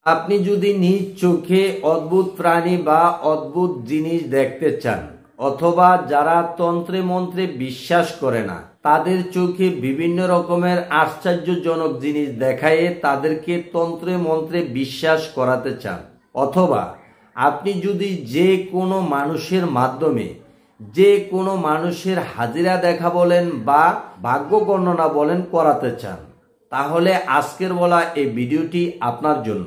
আপনি যদি নিজ চোখে অদ্ভুত প্রাণী বা অদ্ভুত জিনিস দেখতে চান, অথবা যারা তন্ত্রে মন্ত্রে বিশ্বাস করে না তাদের চোখে বিভিন্ন রকমের আশ্চর্যজনক জিনিস দেখায়ে তাদেরকে তন্ত্রে মন্ত্রে বিশ্বাস করাতে চান, অথবা আপনি যদি যে কোনো মানুষের মাধ্যমে যে কোনো মানুষের হাজিরা দেখা বলেন বা ভাগ্য গণনা বলেন করাতে চান, তাহলে আজকের বলা এই ভিডিওটি আপনার জন্য।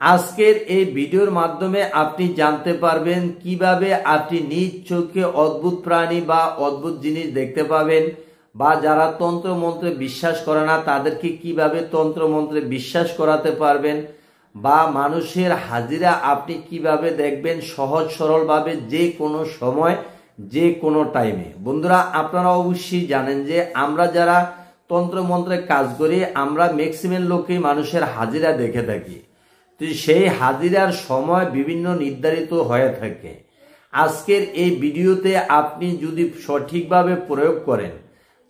আজকের এই ভিডিওর মাধ্যমে আপনি জানতে পারবেন কিভাবে আপনি নিজ চোখে অদ্ভুত প্রাণী বা অদ্ভুত জিনিস দেখতে পাবেন, বা যারা তন্ত্র মন্ত্রে বিশ্বাস করে না তাদেরকে কিভাবে তন্ত্র মন্ত্রে বিশ্বাস করাতে পারবেন, বা মানুষের হাজিরা আপনি কিভাবে দেখবেন সহজ সরলভাবে যে কোনো সময় যে কোনো টাইমে। বন্ধুরা, আপনারা অবশ্যই জানেন যে আমরা যারা তন্ত্র মন্ত্রে কাজ করি আমরা ম্যাক্সিমাম লোকই মানুষের হাজিরা দেখে থাকি। তো সেই হাজিরার সময় বিভিন্ন নির্ধারিত হয়ে থাকে। আজকের এই ভিডিওতে আপনি যদি সঠিকভাবে প্রয়োগ করেন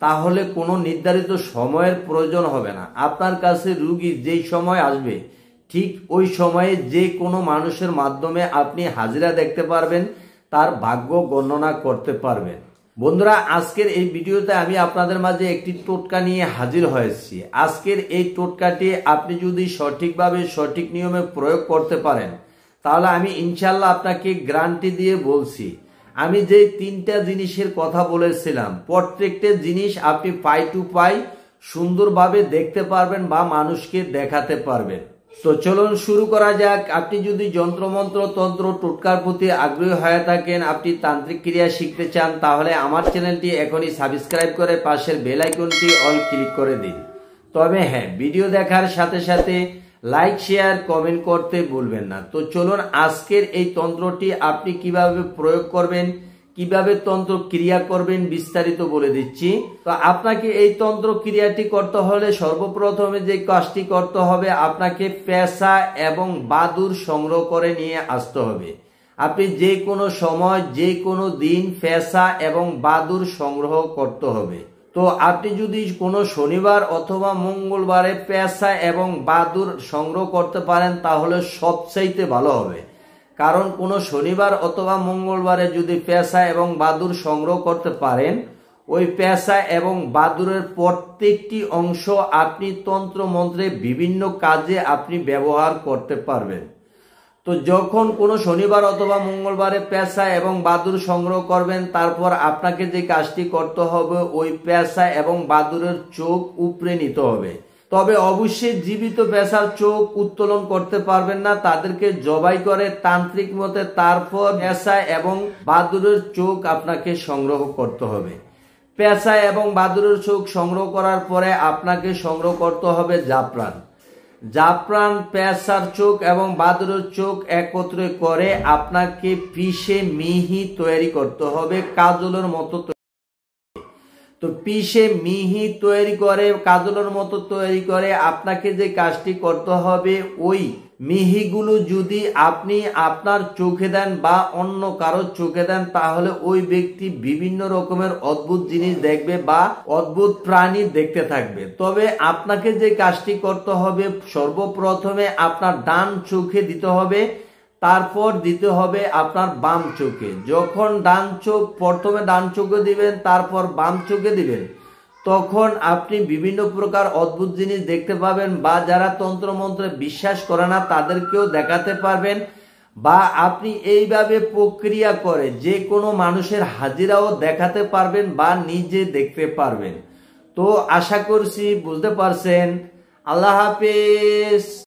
তাহলে কোনো নির্ধারিত সময়ের প্রয়োজন হবে না। আপনার কাছে রুগী যেই সময় আসবে ঠিক ওই সময়ে যে কোনো মানুষের মাধ্যমে আপনি হাজিরা দেখতে পারবেন, তার ভাগ্য গণনা করতে পারবেন। বন্ধুরা, আজকের এই ভিডিওতে আমি আপনাদের মাঝে একটি টোটকা নিয়ে হাজির হয়েছি। আজকের এই টোটকাটি আপনি যদি সঠিকভাবে সঠিক নিয়মে প্রয়োগ করতে পারেন তাহলে আমি ইনশাল্লাহ আপনাকে গ্যারান্টি দিয়ে বলছি, আমি যে তিনটা জিনিসের কথা বলেছিলাম প্রত্যেকটা জিনিস আপনি পাই টু পাই সুন্দরভাবে দেখতে পারবেন বা মানুষকে দেখাতে পারবেন। তো চলুন শুরু করা যাক। আপনি যদি যন্ত্রমন্ত্র তন্ত্র টোটকার প্রতি আগ্রহী হয়ে থাকেন, আপনি তান্ত্রিক ক্রিয়া শিখতে চান, তাহলে আমার চ্যানেলটি এখনই সাবস্ক্রাইব করে পাশের বেল আইকনটি অল ক্লিক করে দিন। তবে হ্যাঁ, ভিডিও দেখার সাথে সাথে লাইক শেয়ার কমেন্ট করতে ভুলবেন না। তো চলুন আজকের এই তন্ত্রটি আপনি কিভাবে প্রয়োগ করবেন, কিভাবে তন্ত্র ক্রিয়া করবেন বিস্তারিত বলে দিচ্ছি। তো আপনাকে এই তন্ত্র ক্রিয়াটি করতে হলে সর্বপ্রথমে যে কাজটি করতে হবে, আপনাকে পেশা এবং বাদুর সংগ্রহ করে নিয়ে আসতে হবে। আপনি যে কোনো সময় যে কোনো দিন পেশা এবং বাদুর সংগ্রহ করতে হবে। তো আপনি যদি কোনো শনিবার অথবা মঙ্গলবারে পেশা এবং বাদুর সংগ্রহ করতে পারেন তাহলে সবচাইতে ভালো হবে। কারণ কোনো শনিবার অথবা মঙ্গলবারে যদি পেশা এবং বাদুর সংগ্রহ করতে পারেন, ওই পেশা এবং বাদুরের প্রত্যেকটি অংশ আপনি তন্ত্র মন্ত্রে বিভিন্ন কাজে আপনি ব্যবহার করতে পারবেন। তো যখন কোনো শনিবার অথবা মঙ্গলবারে পেশা এবং বাদুর সংগ্রহ করবেন, তারপর আপনাকে যে কাজটি করতে হবে ওই পেশা এবং বাদুরের চোখ উপড়ে নিতে হবে। তবে অবশ্যই জীবিত পেশার চোখ উত্তোলন করতে পারবেন না, তাদেরকে জবাই করে তান্ত্রিক মতে তারপর পেশা এবং বাদুরের চোখ আপনাকে সংগ্রহ করতে হবে। পেশা এবং বাদুরের চোখ সংগ্রহ করার পরে আপনাকে সংগ্রহ করতে হবে জাফরান। জাফরান, পেশার চোখ এবং বাদুরের চোখ একত্রে করে আপনাকে পিষে মিহি তৈরি করতে হবে, কাজলের মতো। তো পিষে মিহি তৈরি করে কাজলের মতো তৈরি করে আপনাকে যে কাজটি করতে হবে, ওই মিহিগুলো যদি আপনি আপনার চোখে দেন বা অন্য কারোর চোখে দেন তাহলে ওই ব্যক্তি বিভিন্ন রকমের অদ্ভুত জিনিস দেখবে বা অদ্ভুত প্রাণী দেখতে থাকবে। তবে আপনাকে যে কাজটি করতে হবে, সর্বপ্রথমে আপনার ডান চোখে দিতে হবে, তারপর দিতে হবে আপনার বাম চোখে। যখন ডান চোখ প্রথমে ডান চোখে দিবেন তারপর বাম চোখে দিবেন, তখন আপনি বিভিন্ন প্রকার অদ্ভুত জিনিস দেখতে পাবেন, বা যারা তন্ত্র মন্ত্রে বিশ্বাস করে না তাদেরকেও দেখাতে পারবেন, বা আপনি এইভাবে প্রক্রিয়া করে যে কোনো মানুষের হাজিরাও দেখাতে পারবেন বা নিজে দেখতে পারবেন। তো আশা করছি বুঝতে পারছেন। আল্লাহ হাফেজ।